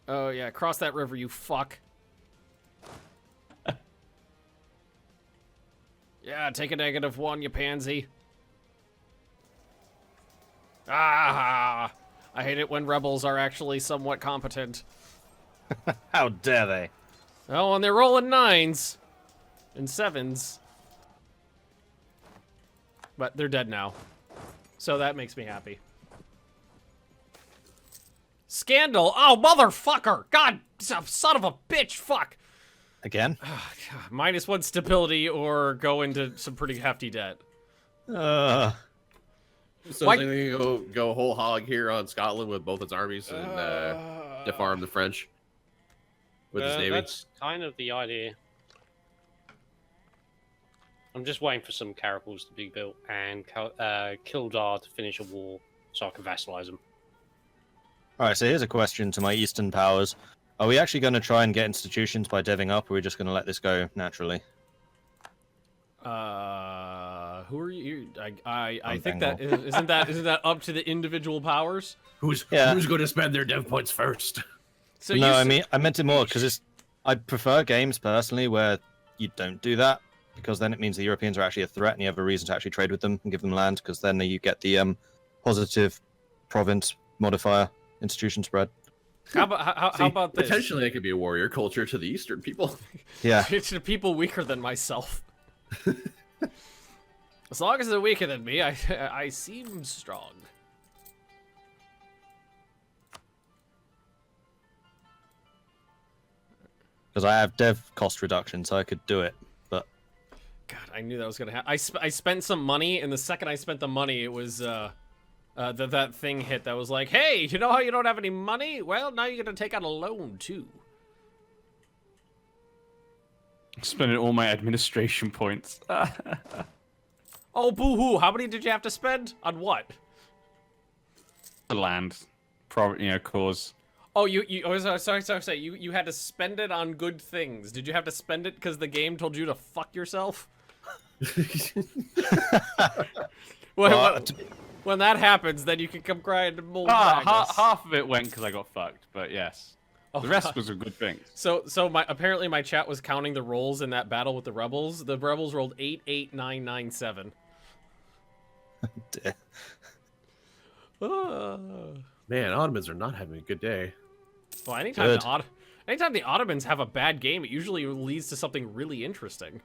Oh, yeah, cross that river, you fuck. Yeah, take a -1, you pansy. Ah! I hate it when rebels are actually somewhat competent. How dare they? Oh, and they're rolling 9s. And 7s. But they're dead now. So that makes me happy. Scandal! Oh, motherfucker! God, son of a bitch, fuck! Again? -1 stability or go into some pretty hefty debt. So Why- they go whole hog here on Scotland with both its armies and disarm the French with its navy. That's kind of the idea. I'm just waiting for some caracals to be built and Kildar to finish a war so I can vassalize them. Alright, so here's a question to my Eastern powers. Are we actually going to try and get institutions by deving up, or are we just going to let this go naturally? Who are you? I think Bengal. that isn't that up to the individual powers? Who's going to spend their dev points first? So No, you I meant it more because I prefer games personally where you don't do that, because then it means the Europeans are actually a threat and you have a reason to actually trade with them and give them land, because then you get the positive province modifier institution spread. How about this? Potentially, it could be a warrior culture to the Eastern people. Yeah. It's to people weaker than myself. As long as they're weaker than me, I seem strong. Because I have dev cost reduction, so I could do it. But God, I knew that was gonna happen. I spent some money, and the second I spent the money, it was that thing hit that was like, hey, you know how you don't have any money? Well, now you're gonna take out a loan too. Spending all my administration points. Oh, boo-hoo! How many did you have to spend on what? The land, cause. Oh, sorry. You had to spend it on good things. Did you have to spend it because the game told you to fuck yourself? When that happens, then you can come crying to Magnus. Half of it went because I got fucked, but yes. Oh, The rest God. was a good thing. So apparently my chat was counting the rolls in that battle with the rebels. The rebels rolled 8, 8, 9, 9, 7. Man, Ottomans are not having a good day. Well, anytime the Ottomans have a bad game, it usually leads to something really interesting.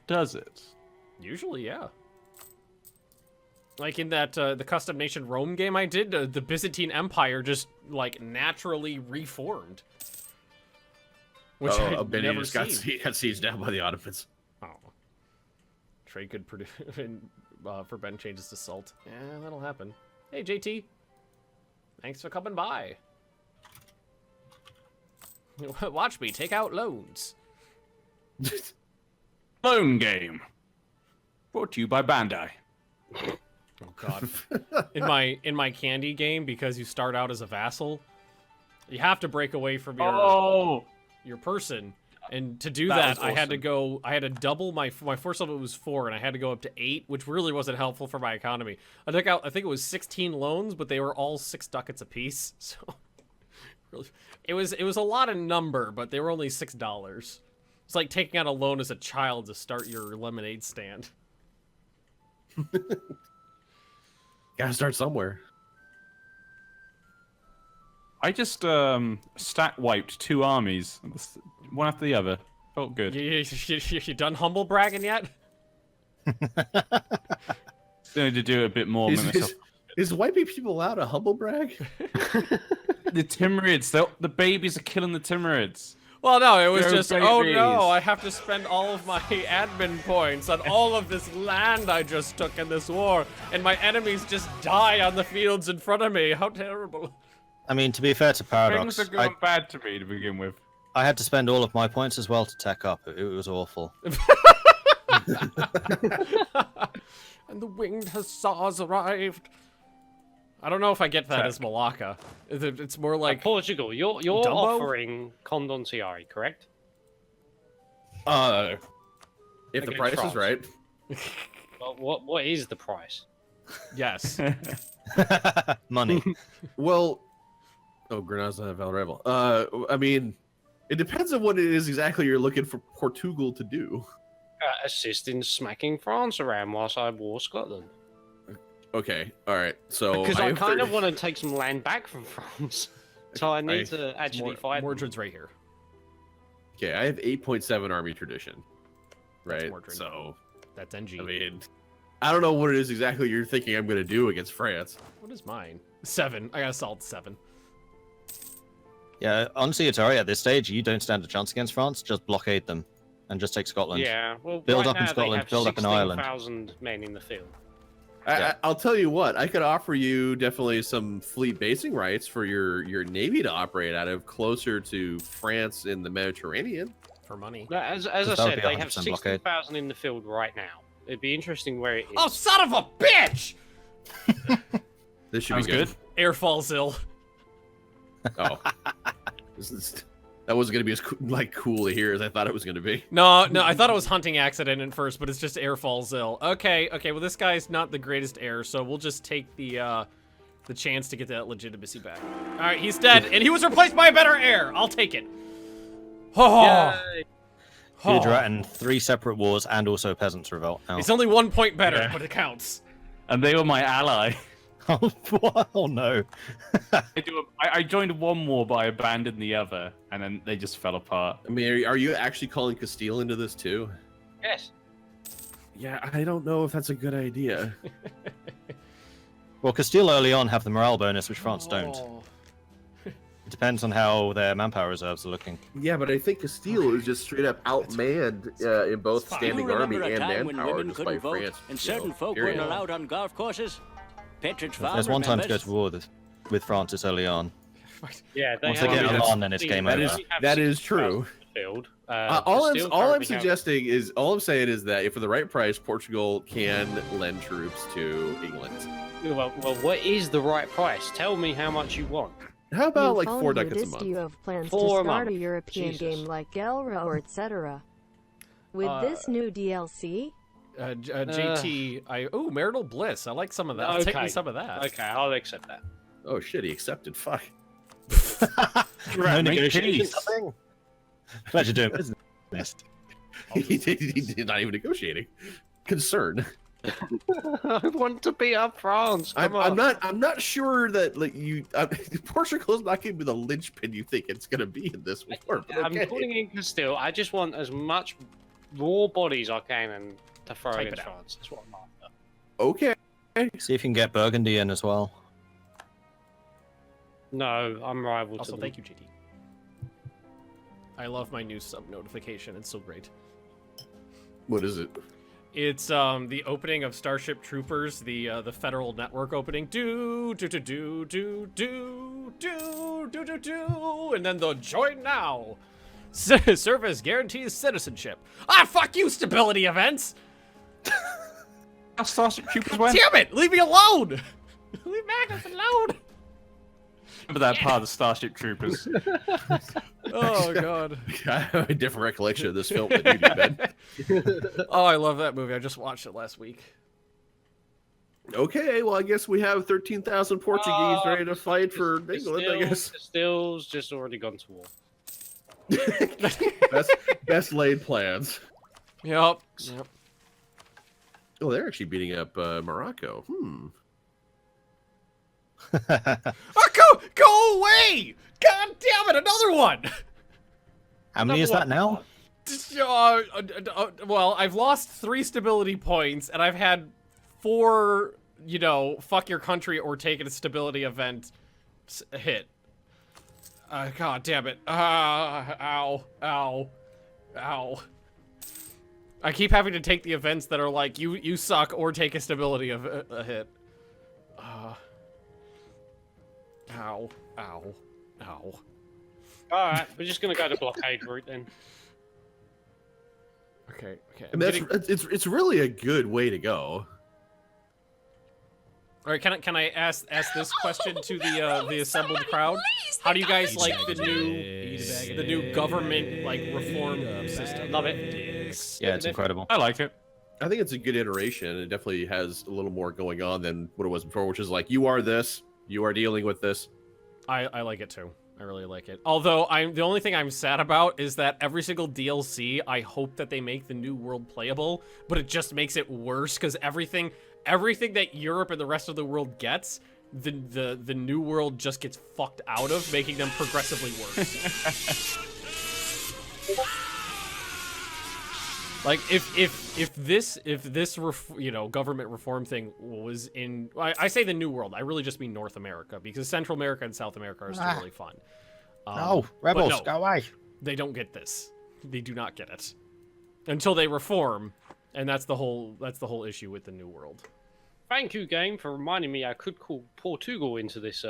Does it? Usually, yeah. Like in that the Custom Nation Rome game I did, the Byzantine Empire just like naturally reformed, which I Albania never just got seen. sieged down by the Ottomans. Oh, trade could produce prevent changes to salt. Yeah, that'll happen. Hey, JT, thanks for coming by. Watch me take out loans. Loan game. Brought to you by Bandai. Oh God! in my candy game, because you start out as a vassal, you have to break away from your person, and to do that, I had to double my force level was 4, and I had to go up to 8, which really wasn't helpful for my economy. I took out, I think it was 16 loans, but they were all 6 ducats apiece, so really, it was a lot of number, but they were only $6. It's like taking out a loan as a child to start your lemonade stand. Gotta start somewhere. I just stack wiped 2 armies, one after the other. Felt good. You done humble bragging yet? Still need to do a bit more. Is wiping people allowed a humble brag? The Timurids, the babies are killing the Timurids. Well, no, it was Go just, babies. oh no, I have to spend all of my admin points on all of this land I just took in this war, and my enemies just die on the fields in front of me. How terrible. I mean, to be fair to Paradox, Things are going bad to me to begin with. I had to spend all of my points as well to tech up. It was awful. And the winged hussars arrived. I don't know if I get that as Malacca. It's more like Portugal, you're Dumbo? offering Condontiari, correct? If the Against price France. is right. Well, what is the price? yes. Money. Well, Oh, Granada's not a valid rival. I mean, it depends on what it is exactly you're looking for Portugal to do. Assist in smacking France around whilst I war Scotland. Okay, all right. So Because I have kind of 30 want to take some land back from France. So I need to actually fight. Mordred's right here. Okay, I have 8.7 army tradition. Right. Mordred. So That's NG. I mean, I don't know what it is exactly you're thinking I'm going to do against France. What is mine? 7. I got a solid 7. Yeah, honestly, Atari, at this stage, you don't stand a chance against France. Just blockade them, and just take Scotland. Yeah, well, Build right up in now Scotland, they have build up in Ireland. 16,000 men in the field. I'll tell you what, I could offer you definitely some fleet basing rights for your navy to operate out of closer to France in the Mediterranean. For money. No, as I that would said, be they have 100% blockade. 16,000 in the field right now. It'd be interesting where it is. Oh, son of a bitch! This should Sounds be good. good. Air falls ill. Oh, that wasn't gonna be as cool to hear as I thought it was gonna be. No, I thought it was hunting accident at first, but it's just air falls ill. Okay, well this guy's not the greatest air, so we'll just take the chance to get that legitimacy back. All right, he's dead, and he was replaced by a better air. I'll take it. Oh, Yay. You're right in 3 separate wars and also peasants revolt now. It's only 1 point better, Yeah. but it counts. And they were my ally. Oh no. I joined one war, but I abandoned the other, and then they just fell apart. I mean, are you actually calling Castile into this too? Yes. Yeah, I don't know if that's a good idea. Well, Castile early on have the morale bonus, which France don't. Oh. It depends on how their manpower reserves are looking. Yeah, but I think Castile is just straight up outmanned in both It's fine. standing You army remember a and time when manpower women just by couldn't vote France. and certain folk period. weren't allowed on golf courses? Petridge Farm There's one time to go remembers. to war with France this early on. Yeah, they Once have they get them on, then it's game That over. is that is true. Field. All I'm Castile all I'm currently have- suggesting is all I'm saying is that if for the right price, Portugal can lend troops to England. Well, what is the right price? Tell me how much you want. How about like 4 New ducats a phone, Do you month? have plans 4 to a start month. a European Jesus. game like Elra or etc.? With this new DLC? JT, marital bliss. I like some of that. I'll take me Okay. some of that. Okay, I'll accept that. Oh shit, he accepted. Fuck. No Make negotiation. peace. Nothing. Glad you're doing business. he did not even negotiating. Concern. I want to be up France. I'm not sure that like Portugal's not going to be the linchpin you think it's going to be in this war. but I'm okay. putting in Castile. I just want as much raw bodies I can and to throw Type against it out. France. That's what I'm after. Okay. See if you can get Burgundy in as well. No, I'm rival Also, to them. thank you, JT. I love my new sub notification. It's so great. What is it? It's the opening of Starship Troopers, the Federal Network opening. Do do do do do do do do do do, and then the join now. Service guarantees citizenship. Ah, fuck you, stability events. Starship Troopers went. Damn it! Leave me alone. Leave Magnus alone. Remember that part of the Starship Troopers? Oh god. I have a different recollection of this film than you do, Ben. Oh, I love that movie. I just watched it last week. Okay, well I guess we have 13,000 Portuguese ready to fight for England, I guess. Castile's just already gone to war. best laid plans. Yep. Oh, they're actually beating up Morocco. Oh, go away! God damn it, another one! How many is that now? Well, I've lost 3 stability points, and I've had 4, fuck your country or take a stability event hit. God damn it. Ow. I keep having to take the events that are like, you suck, or take a stability of a hit. Ow. Alright, we're just gonna go the blockade route then. Okay. And it's really a good way to go. All right, can I ask this question to the assembled crowd? How do you guys like the new government reform system? Love it. Yeah, it's incredible. I like it. I think it's a good iteration. It definitely has a little more going on than what it was before, which is like, you are this, you are dealing with this. I like it too. I really like it. Although the only thing I'm sad about is that every single DLC, I hope that they make the new world playable, but it just makes it worse because everything that Europe and the rest of the world gets, the new world just gets fucked out of, making them progressively worse. Like if this government reform thing was in, I say the new world, I really just mean North America, because Central America and South America are still really fun. No, rebels, no, go away. They don't get this. They do not get it until they reform, and that's the whole issue with the new world. Thank you, game, for reminding me I could call Portugal into this.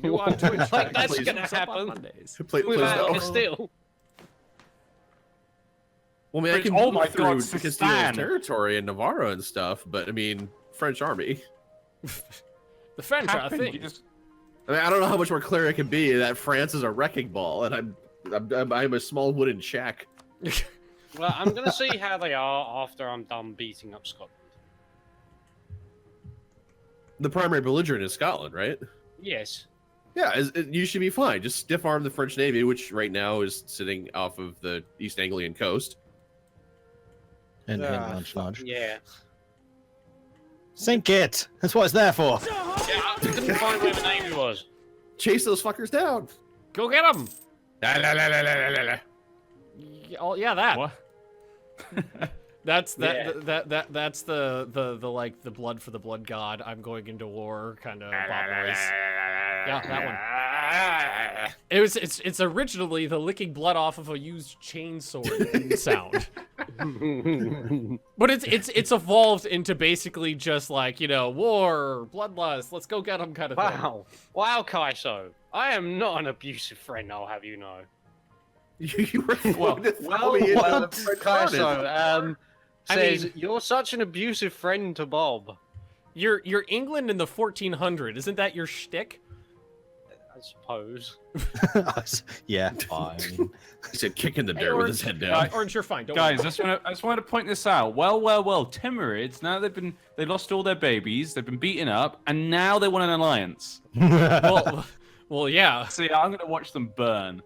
New on Twitch, Like, that's please. gonna What's up on happen. Mondays. Without no. Castile. Well, I mean, I can Oh move my through God, Castile's Stan. territory and Navarro and stuff, but I mean, French army. The French are a Happened, thing. you just- I mean, I don't know how much more clear it can be that France is a wrecking ball, and I'm a small wooden shack. Well, I'm gonna see how they are after I'm done beating up Scotland. The primary belligerent is Scotland, right? Yes. Yeah, you should be fine. Just stiff arm the French Navy, which right now is sitting off of the East Anglian coast. Hint, nudge, nudge. Yeah. Sink it! That's what it's there for! Yeah, I couldn't find where the navy was. Chase those fuckers down. Go get them. La, la, la, la, la, la, la. Oh yeah, that. What? That's Yeah. that's the like the blood for the blood god. I'm going into war kind of Bob voice. Yeah, that one. It's originally the licking blood off of a used chainsaw sound, but it's evolved into basically just like, you know, war, bloodlust, let's go get them kind of thing. Wow, Kaiso. I am not an abusive friend, I'll have you know. You were Well, going to throw me into the French furnace. Kaiso, I says, mean- you're such an abusive friend to Bob. You're England in the 1400s. Isn't that your shtick? I suppose. Yeah, fine. He said, kicking the Hey, dirt with Orange, his head down. Orange, you're fine. Don't Guys, worry. I just wanted to point this out. Well, Timurids, now they lost all their babies, they've been beaten up, and now they want an alliance. well, yeah. See, I'm gonna watch them burn.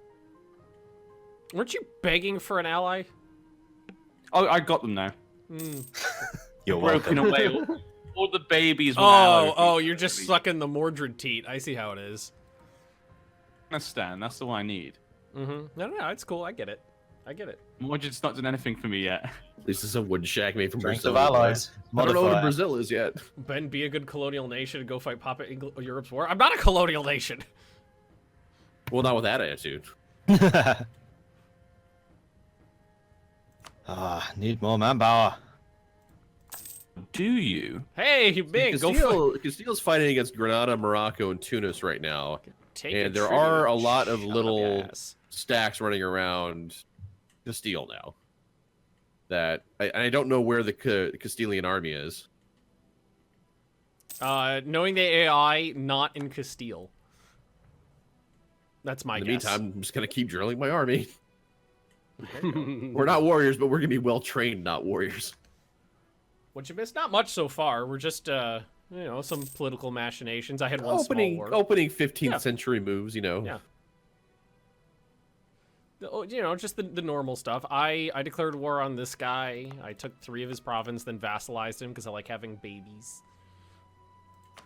Weren't you begging for an ally? Oh, I got them now. You're Broken welcome. away. All the babies. want allies. Oh, you're just sucking the Mordred teat. I see how it is. Understand? That's the one I need. No, it's cool. I get it. Mordred's not done anything for me yet. At least it's a wooden shack made from Strength Brazil. of allies. I don't know what Modifier. Brazil is yet. Ben, be a good colonial nation and go fight Papa Europe's war. I'm not a colonial nation. Well, not with that attitude. Need more manpower. Do you? Hey, you big. Go fight. Castile's fighting against Granada, Morocco, and Tunis right now. Take And a there tribute. are a lot of Shut up, little ass. stacks running around Castile now. That I don't know where the Castilian army is. Knowing the AI, not in Castile. That's my In the guess. meantime, I'm just gonna keep drilling my army. We're not warriors, but we're gonna be well trained, not warriors. What you missed? Not much so far. We're just, you know, some political machinations. I had one small war. Opening 15th Yeah. century moves, you know. Yeah. You know, just the normal stuff. I declared war on this guy. I took 3 of his province, then vassalized him because I like having babies.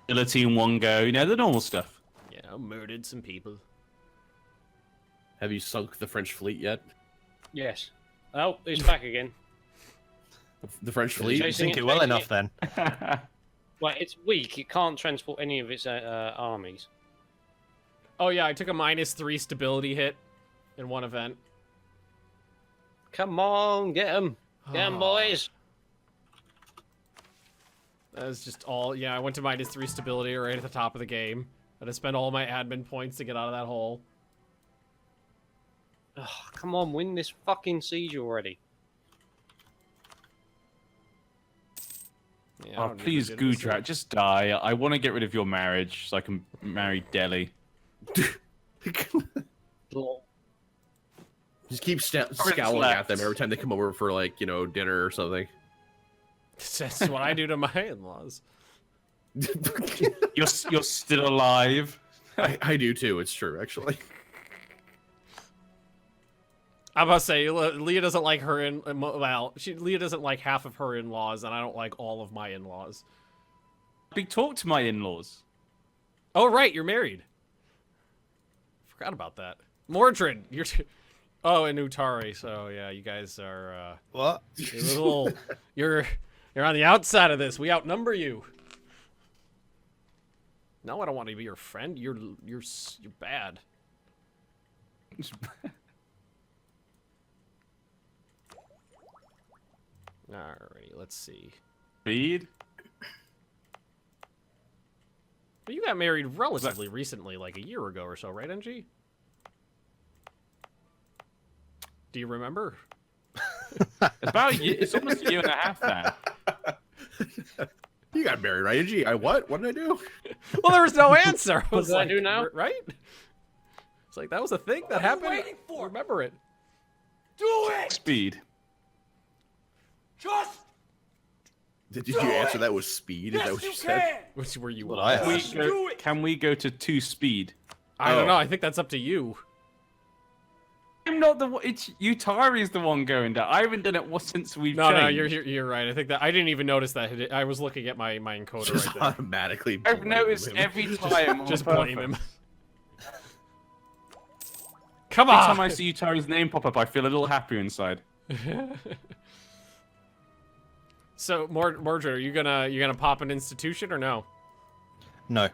Ability in one go. You know, the normal stuff. You know, murdered some people. Have you sunk the French fleet yet? Yes. Oh, it's back again. The French You fleet? Chasing think it, it well chasing enough it. then. Well, it's weak. It can't transport any of its armies. Oh yeah, I took a -3 stability hit in one event. Come on, get them. Get them, boys. That was just all. Yeah, I went to -3 stability right at the top of the game. I had to spend all my admin points to get out of that hole. Ugh, come on, win this fucking siege already. Yeah, I Oh, don't need please, to do this. Gudrat, just die. I want to get rid of your marriage so I can marry Delhi. Just keep scowling at them every time they come over for, like, you know, dinner or something. That's what I do to my in-laws. You're still alive. I do too. It's true, actually. I'm about to say, Leah doesn't like her Leah doesn't like half of her in-laws, and I don't like all of my in-laws. Big talk to my in-laws. Oh, right, you're married. Forgot about that. Mordred, you're... Oh, and Utari, so yeah, you guys are, What? You're on the outside of this. We outnumber you. No, I don't want to be your friend. You're bad. Alrighty, let's see. Speed? But you got married relatively recently, like a year ago or so, right, NG? Do you remember? It's almost a year and a half now. You got married, right? Gee, what? What did I do? Well, there was no answer. What did I do now? Right? It's like, that was a thing that happened. waiting for? Remember it. Do it! Speed. Just Did you answer that with speed? Is that what you said? Which were you? What I have. Can we go to 2 speed? I don't know. I think that's up to you. I'm not the one. It's Utari's the one going down. I haven't done it since we've No, changed. you're right. I think that I didn't even notice that. I was looking at my encoder Just right there. automatically. I've blame noticed him. every time. on Just purpose. blame him. Come Every on. time I see Utari's name pop up, I feel a little happier inside. So, Mordred, are you gonna pop an institution or no? No.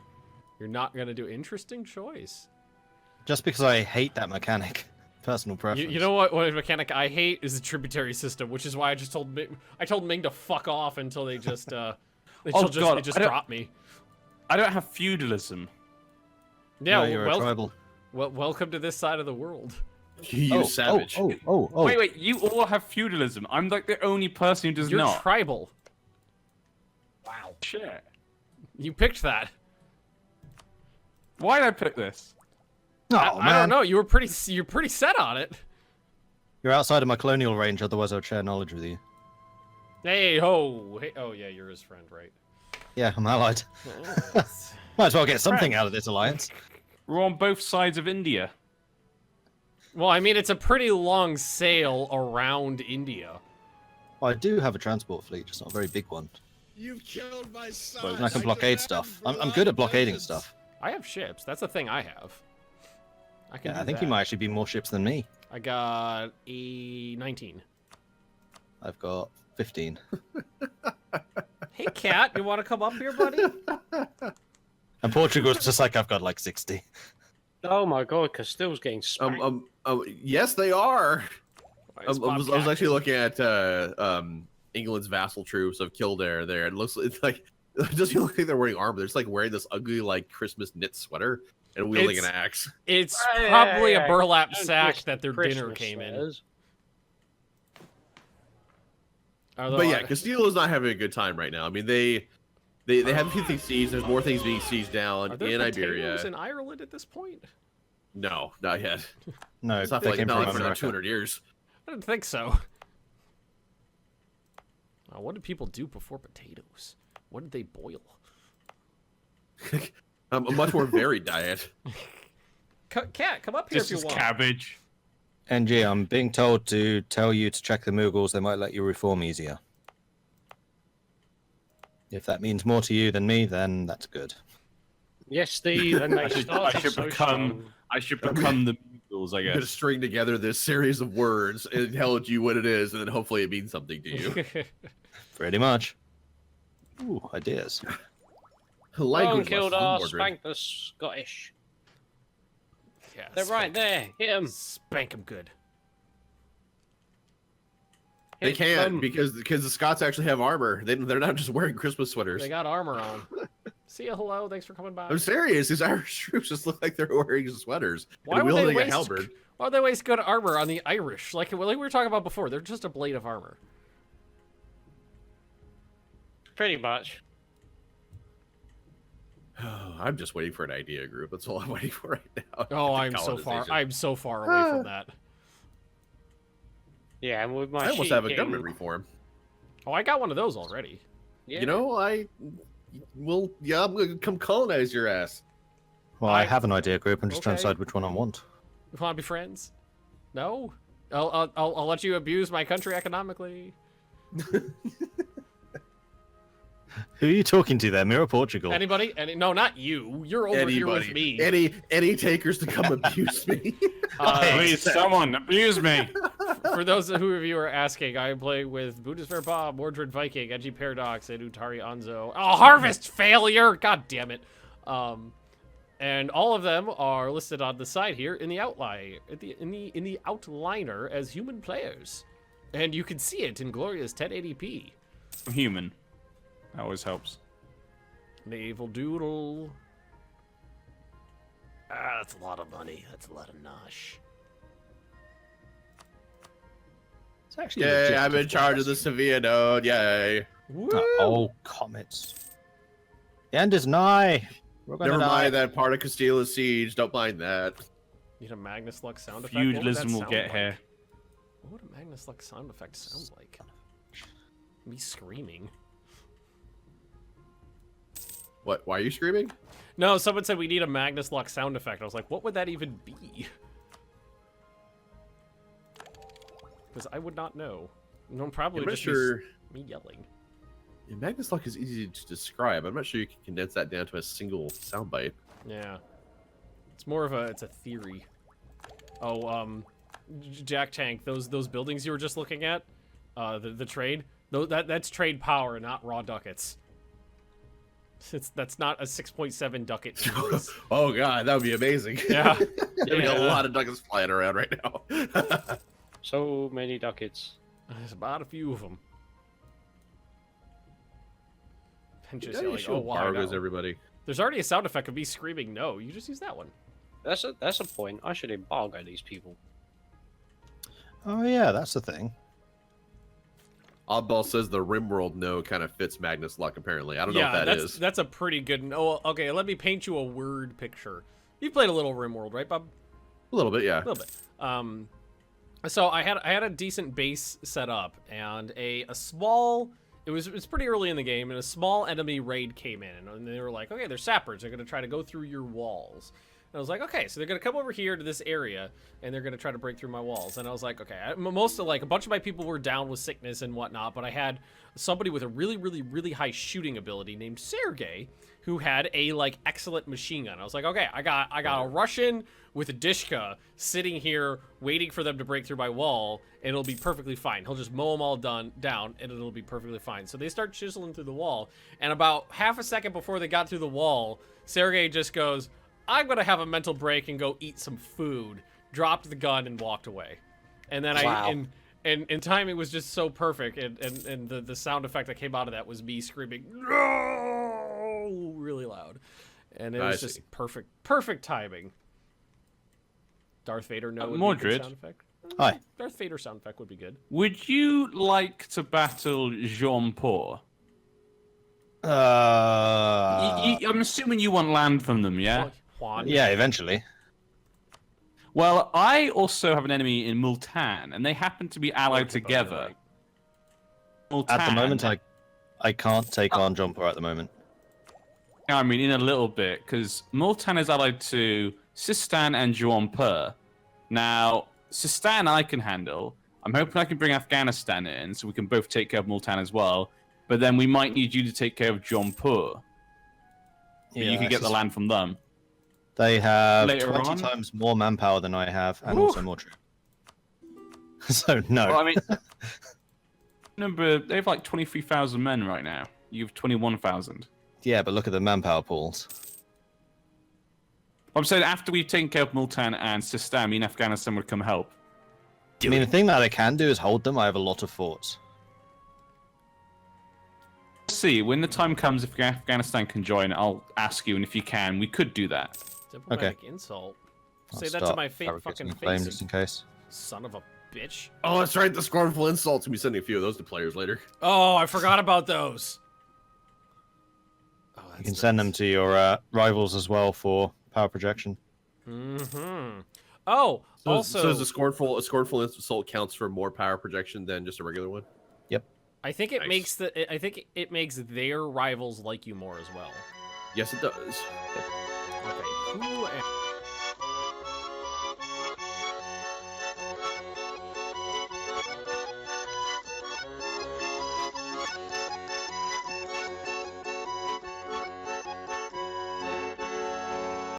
You're not gonna do interesting choice. Just because I hate that mechanic. Personal preference. You know what mechanic I hate is the tributary system, which is why I just told Ming to fuck off until they just they just drop me. I don't have feudalism. Yeah, No, you're a tribal. welcome to this side of the world. You savage. Oh. Wait, you all have feudalism. I'm like the only person who does You're not. tribal. Wow. Shit. You picked that. Why did I pick this? I don't know. You're pretty set on it. You're outside of my colonial range, otherwise I would share knowledge with you. Hey ho. Hey, oh yeah, you're his friend, right? Yeah, I'm allied. Might as well get something out of this alliance. We're on both sides of India. Well, I mean, it's a pretty long sail around India. Well, I do have a transport fleet, just not a very big one. You've killed my son. And I can blockade stuff. I'm good at blockading stuff. I have ships. That's the thing I have. I can. Yeah, do I think that. you might actually be more ships than me. I got a 19. I've got 15. Hey, Cat, you want to come up here, buddy? And Portugal's just like, I've got like 60. Oh my god, Castile's getting spanked. Yes, they are. I It's was Bobcat. actually looking at England's vassal troops of Kildare there. It looks like it doesn't look like they're wearing armor. They're just like wearing this ugly like Christmas knit sweater and wielding an axe. It's Hey, probably a hey, burlap don't sack twist that their Christmas dinner came in. sweaters. But yeah, Castile is not having a good time right now. I mean, they have a few things seized. There's more things being seized down Are there in potatoes Iberia. in Ireland at this point? No, not yet. No, It's not they like, came not from like for another America. 200 years. I didn't think so. What did people do before potatoes? What did they boil? A much more varied diet. Cat, come up here This if is you want. cabbage. NG, I'm being told to tell you to check the Mughals. They might let you reform easier. If that means more to you than me, then that's good. Yes, Steve, and they I started should so become the Mughals, I I'm gonna guess. string together this series of words and tell you what it is, and then hopefully it means something to you. Pretty much. Ooh, ideas. Go on, Language Kildare, lessons, Mordred. spank the Scottish. Yeah, They're right there. Hit them. Spank them good. They can because the Scots actually have armor. They're not just wearing Christmas sweaters. They got armor on. See ya, hello. Thanks for coming by. I'm serious. These Irish troops just look like they're wearing sweaters Why and would they wielding a waste? halberd. Why would they waste good armor on the Irish? Like we were talking about before, they're just a blade of armor. Pretty much. I'm just waiting for an idea group. That's all I'm waiting for right now. Oh, The I'm so far. colonization. I'm so far away from that. Yeah, and with my I almost sheep have a getting- government reform. Oh, I got one of those already. Yeah. You know, I'm gonna come colonize your ass. Well, I have an idea group. I'm just trying to Okay. decide which one I want. You want to be friends? No? I'll let you abuse my country economically. Who are you talking to there? Me or Portugal? Anybody? No, not you. You're over here with me. Any takers to come abuse me? Please, someone abuse me. For those of you are asking, I play with Bundeswehr Bob, Mordred Viking, Edgy Paradox, and Utari Anzo. Oh, Harvest Failure! God damn it. And all of them are listed on the side here in the outline, in the outliner as human players, and you can see it in glorious 1080p. I'm human. That always helps. Naval Doodle. Ah, that's a lot of money. That's a lot of nosh. It's actually Yay, I'm in charge of the Sevilla node. Yay. Woo! Oh, comets. The end is nigh. We're gonna Never die. mind that part of Castilla's siege. Don't mind that. Need a Magnus Lux sound effect. What would that Feudalism will sound get like? here. What would a Magnus Lux sound effect sound like? Me screaming. What? Why are you screaming? No, someone said we need a Magnus Lux sound effect. I was like, what would that even be? Because I would not know. No, probably I'm not just sure. me yelling. Yeah, Magnus Luck is easy to describe. I'm not sure you can condense that down to a single soundbite. Yeah. It's more of a theory. Oh, Jack Tank, those buildings you were just looking at, the trade, that's trade power, not raw ducats. That's not a 6.7 ducat increase. Oh god, that would be amazing. Yeah. There'd be a lot of ducats flying around right now. So many ducats. There's about a few of them. And just Yeah, yelling, oh, wow, embargoes no. everybody. There's already a sound effect of me screaming no. You just use that one. That's a point. I should embargo these people. Oh yeah, that's the thing. Oddball says the Rimworld no kind of fits Magnus Luck, apparently. I don't know Yeah, if that is. that's a pretty good... Oh, okay, let me paint you a word picture. You played a little RimWorld, right, Bob? A little bit, yeah. A little bit. So I had a decent base set up, and a small... It was pretty early in the game, and a small enemy raid came in, and they were like, okay, they're sappers. They're going to try to go through your walls. And I was like, okay, so they're going to come over here to this area, and they're going to try to break through my walls. And I was like, okay, most of, like, a bunch of my people were down with sickness and whatnot, but I had somebody with a really, really, really high shooting ability named Sergey, who had a, like, excellent machine gun. I was like, okay, I got a Russian with a Dishka sitting here waiting for them to break through my wall, and it'll be perfectly fine. He'll just mow them all down, and it'll be perfectly fine. So they start chiseling through the wall, and about half a second before they got through the wall, Sergey just goes, I'm going to have a mental break and go eat some food, dropped the gun, and walked away. And then and timing was just so perfect, and the sound effect that came out of that was me screaming, no, really loud. And it was just perfect timing. Darth Vader, no. Mordred. Sound effect. Hi. Darth Vader sound effect would be good. Would you like to battle Jean-Paul? I'm assuming you want land from them, yeah? Juan. Yeah, eventually. Well, I also have an enemy in Multan, and they happen to be allied together. Multan, At the moment, I can't take on Jumper at the moment. I mean, in a little bit, because Multan is allied to Sistan and Juanpur. Now, Sistan I can handle. I'm hoping I can bring Afghanistan in, so we can both take care of Multan as well. But then we might need you to take care of Jaunpur. But you can get the land from them. They have Later 20 on? times more manpower than I have, and also more troops. So, no. Well, I mean, remember, they have like 23,000 men right now. You have 21,000. Yeah, but look at the manpower pools. I'm saying after we've taken care of Multan and Sistan, me and Afghanistan would come help. I mean, the thing that I can do is hold them. I have a lot of forts. See, when the time comes, if Afghanistan can join, I'll ask you, and if you can, we could do that. Diplomatic insult. I'll Say that to start my fabricating fucking a flame face. just in case. Son of a bitch. Oh, that's right. The scornful insults. We'll be sending a few of those to players later. Oh, I forgot about those. Oh, You can send them to your rivals as well for power projection. Mm-hmm. Oh, So, also, so is a scornful insult counts for more power projection than just a regular one? I think it Nice. makes it makes their rivals like you more as well. Yes, it does. Okay, who am